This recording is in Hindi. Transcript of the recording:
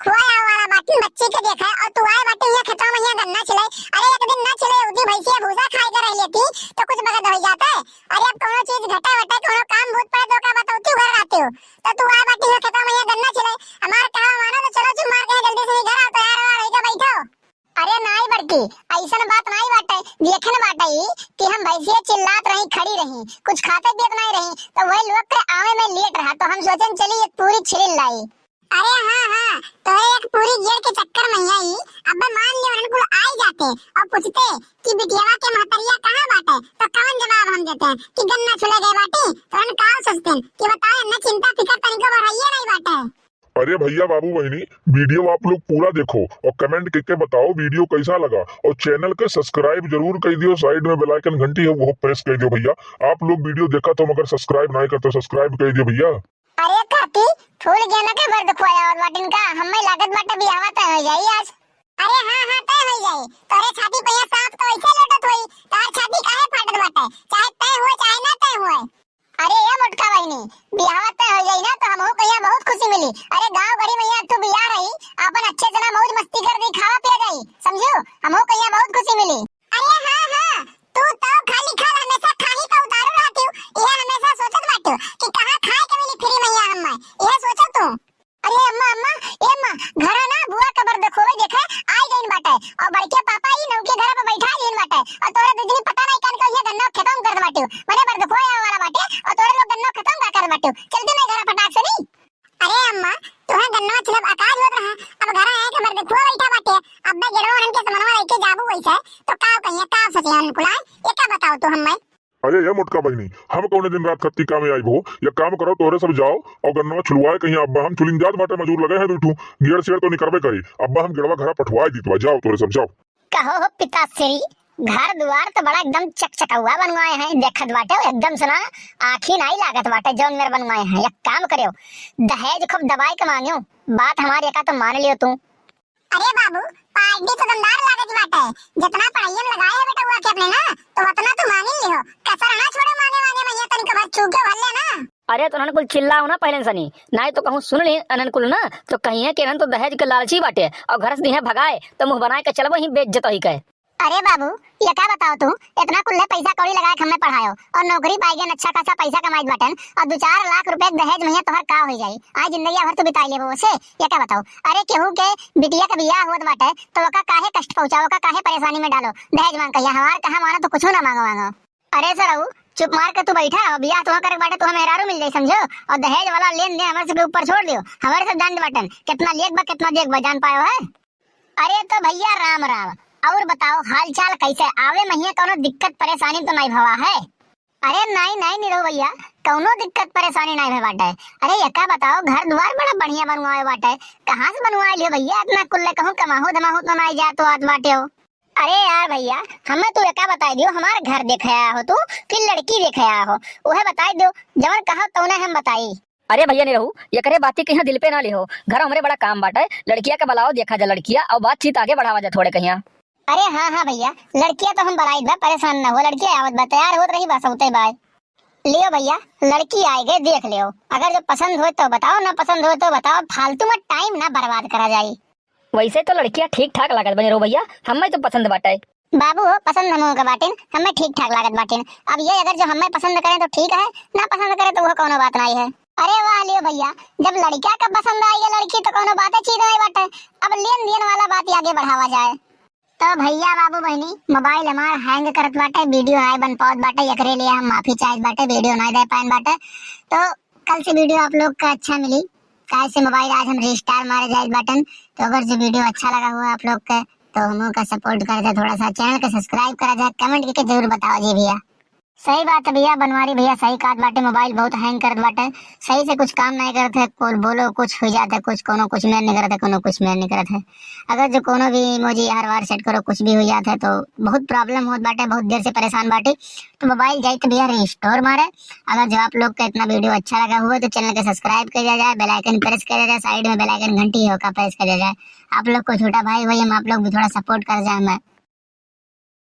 खुआया वाला बाटी बच्चे के देखा और तू आए बाटी ये खेतों में यहाँ गन्ना छिले। अरे एक दिन ना छिले उदी भैंसिया भूसा खाई कर रह लेती तो कुछ बगद हो जाता है। अरे अब कोनो चीज घटा वटा कोनो काम भूत पड़े तो का बताओ तू घर आते हो तो तू आए बाटी ये खेतों में यहाँ गन्ना छिले। हमार कहा मानो तो चलो चुप मार के जल्दी से घर आओ तैयार हो रही का बैठो। अरे नाई बड़की ऐसा बात नहीं बाटे देखन बाटे कि हम भैंसिया चिल्लात रही खड़ी रही कुछ खाते पियत नहीं रही तो वही लोग के आवे में लेट रहा तो हम सोचन चली एक पूरी छिल लाई। अरे हाँ तो एक पूरी गिर के चक्कर में आई अब मान लियो उनको आ ही जाते और पूछते कि बिटियावा के महतरिया कहाँ बाटे तो कौन जवाब हम देते हैं कि गन्ना छुले गए बाटी तो उन कहाँ सोचते कि बताओ न चिंता फिकर तनिको बढ़ाइए नहीं बाटे। अरे भैया बाबू बहनी वीडियो आप लोग पूरा देखो और कमेंट करके बताओ वीडियो कैसा लगा और चैनल के सब्सक्राइब जरूर कर दियो। साइड में बेल आइकन घंटी है वो प्रेस कर दियो भैया। आप लोग वीडियो देखा तो मगर सब्सक्राइब नहीं करते सब्सक्राइब कर दियो भैया। अरे काकी फूल गेना के भर दुखवाया और वाटिन का हमें लागत बाटे बियाह तय हो जाई आज। अरे हाँ तय हो जाई तोरे छाती पे सांप तो ऐसे लटत होई तार छाती काहे फाटत बाटे चाहे तय हो चाहे ना तय होए। अरे ये मोटका बहनी बियाह तय हो जाई ना तो हमहू कहिया बहुत खुशी मिली। अरे गांव बड़ी मैया तू बियाह रही अपन अच्छे से ना मौज मस्ती कर दी खावा पिया गई समझो हमहू कहिया बहुत खुशी मिली। अरे हाँ तू तो खाली खा हमेशा खाही का उतारू रहती हो ये हमेशा सोचत बाटू कि कहां खाए के मिली फ्री मैया हम ये सोचत तू। अरे अम्मा ए अम्मा घर ना बुआ कबर देखो देखे आई गईन बाटे और बड़के पापा ही नौके घर पे बैठा गईन बाटे और तोरे दीदी पता नहीं कान को ये गन्ना खत्म कर बाटू मने बर देखो वाला बाटे और तोरे लोग गन्ना खत्म का कर बाटू चलते नहीं घर फटाक से नहीं। अरे अम्मा तोहे गन्ना छिलब आकाश होत रहा अब घर आए के बर देखो बैठा बाटे अब गेड़ो हन के समनवा लेके जाबू वैसे तो का कहिए का सोचे अनुकुला ये का बताओ तो हम्मे। अरे ये मोटका बहनी हम कौन दिन रात खत्ती काम में आई भो ये काम करो तोरे सब जाओ और गन्ना छुलवाए कहीं अब्बा हम छुलिन जात बाटे मजूर लगे हैं दूठू गियर शेर तो निकरबे करी अब्बा हम गिड़वा घर पठवाए दीतवा जाओ तोरे सब जाओ। कहो हो पिताश्री घर द्वार तो बड़ा एकदम चकचकावा बनवाए हैं देखत बाटे एकदम से ना आँखी नहीं लागत बाटे जौन मेरे बनवाए हैं। एक काम करियो दहेज खूब दबाई के मांगियो बात हमारे का तो मान लियो तू। अरे बाबू पार्टी तो दमदार लागत बाटे जितना पढ़ाई में लगाए है बेटा हुआ के अपने ना तो उतना तो मांग ही लियो कसर ना छोड़े मांगे मांगे मैया तनिक बात चूक के भर ले ना। अरे तो अनकुल चिल्लाओ ना पहले सनी नहीं तो कहूँ सुन ली अनकुल ना तो कहिए कि तो दहेज के लालची बाटे और घर से दिहे भगाए तो मुंह बनाए के चलबो ही बेइज्जत ही कहे। अरे बाबू ये क्या बताओ तू इतना कुल्ले पैसा कौड़ी लगा के हमें पढ़ायो और नौकरी पाई गए अच्छा खासा पैसा कमाई बाटन और 2-4 लाख रुपए दहेज में तोहर का हो जाई आज जिंदगी भर तो बिताई लेबो से ये क्या बताओ। अरे केहू के बिटिया का बियाह होत बाटे तो ओका काहे कष्ट पहुंचाओ का काहे परेशानी में डालो दहेज मांग कहिया हमार कहां मानो तो कुछ ना मांगो। अरे सर चुप मार के तू बैठा हो बियाह तो करे बाटे तो हमें मेहरारू मिल जाई समझो और दहेज वाला लेन देन हमारे से ऊपर छोड़ दियो हमारे से दंड बटन कितना लेख बा कितना देख बा जान पायो है। अरे तो भैया राम राम और बताओ हाल चाल कैसे आवे महिया कोनो दिक्कत परेशानी तो नहीं भवा है। अरे नहीं निरो भैया कोनो दिक्कत परेशानी नहीं भे बाटे। अरे ये क्या बताओ घर द्वार बड़ा बढ़िया बनवाए बाटे कहाँ से बनवाए लियो भैया इतना कुल्ले कहूँ कमाहू धमाहू तो नहीं जा तो आत बाटे हो। अरे यार भैया हमें तू क्या बता दियो हमारे घर देख आया हो तू कि लड़की देख आया हो वह बता दो जवन कहा तो उन्हें हम बताई। अरे भैया नहीं रहू ये करे बाती कहीं दिल पे ना ले हो घर हमरे बड़ा काम बाटे लड़किया का बुलाओ देखा जा लड़किया और बातचीत आगे बढ़ावा जा थोड़े कहीं। अरे हाँ भैया लड़कियां तो हम बराई बा परेशान ना हो लड़कियां आवत बा तैयार होत रही बस होते बाय लियो भैया लड़की आए गए देख लियो अगर जो पसंद हो तो बताओ ना पसंद हो तो बताओ फालतू में टाइम ना बर्बाद करा जाए। वैसे तो लड़कियां ठीक ठाक लागत बने रो भैया हमें तो पसंद बाटे बाबू हो पसंद हम का बाटिन हमें ठीक ठाक लागत बाटिन अब ये अगर जो हमें पसंद करें तो ठीक है ना पसंद करे तो वो कोनो बात नहीं है। अरे वाह लियो भैया जब लड़किया का पसंद आई है लड़की तो कोनो बात चीज नहीं बाटे अब लेन देन वाला बात आगे बढ़ावा जाए। तो भैया बाबू बहनी मोबाइल हमार हैंग करत बाटे वीडियो नहीं बन पावत बाटे एकरे लिए हम माफी चाहत बाटे वीडियो नहीं दे पाइन बाटे तो कल से वीडियो आप लोग का अच्छा मिली काहे से मोबाइल आज हम रिस्टार मारे जाए बटन तो अगर जो वीडियो अच्छा लगा हुआ आप लोग का तो हम का सपोर्ट कर दे थोड़ा सा चैनल को सब्सक्राइब करा जाए कमेंट करके जरूर बताओ जी भैया। सही बात है भैया बनवारी भैया सही काट बाटे मोबाइल बहुत हैंग करत बाटे सही से कुछ काम नहीं करते कोई बोलो कुछ हो जाता है कुछ कोनो कुछ मेल नहीं करते कोनो कुछ मेल नहीं करते है अगर जो कोनो भी इमोजी हर बार सेट करो कुछ भी हो जाता है तो बहुत प्रॉब्लम होत बाटे बहुत देर से परेशान बाटे तो मोबाइल जाए तो भैया रिस्टोर मारे। अगर जो आप लोग का इतना वीडियो अच्छा लगा हुआ तो चैनल को सब्सक्राइब किया जाए बेल आइकन प्रेस किया जाए साइड में बेल आइकन घंटी होगा प्रेस किया जाए आप लोग को छोटा भाई हम आप लोग भी थोड़ा सपोर्ट कर जाए मैं